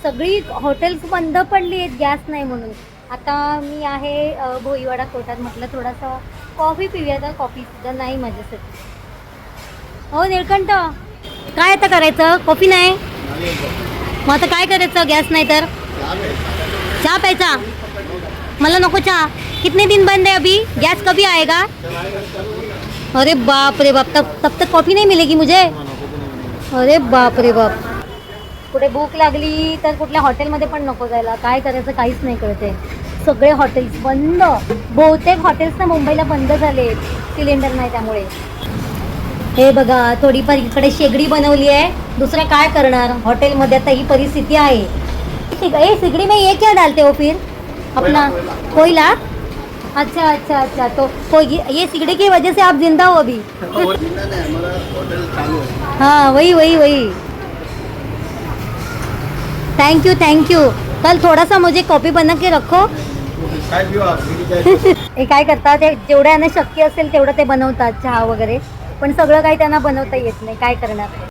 सगळी हॉटेल्स बंद पडली आहेत गॅस नाही म्हणून. आता मी आहे भोईवाडा कोर्टात, म्हटलं थोडासा कॉफी पिऊया, तर कॉफी सुद्धा नाही माझ्यासाठी. हो निळकंठ, काय आता करायचं? कॉफी नाही मग आता काय करायचं? गॅस नाही तर चहा प्यायचा. मला नको चहा. कितने दिन बंद है अभी? गैस कभी आएगा? अरे बाप रे बाप, तब तक कॉफी नहीं मिलेगी मुझे. अरे बाप रे बाप. कुठे भूक लागली तर कुठल्या हॉटेलमध्ये पण नको जायला. काय करायचं काहीच नाही कळते. सगळे हॉटेल्स बंद. बहुतेक हॉटेल्स ना मुंबईला बंद झाले, सिलेंडर नाही त्यामुळे. हे बघा, थोडीफार इकडे शेगडी बनवली आहे. दुसरं काय करणार हॉटेलमध्ये, आता ही परिस्थिती आहे. सिगड़ी में ये क्या डालते हो फिर? अपना कोयला. अच्छा अच्छा अच्छा, तो ये सिगड़ी की वजह से आप जिंदा हो अभी. हाँ वही वही वही. Thank you. कल थोड़ा सा मुझे कॉफी बना के रखो. हे काय करतात, ते जेवढ्याने शक्य असेल तेवढं ते बनवतात चहा वगैरे, पण सगळं काही त्यांना बनवता येत नाही. काय करणार.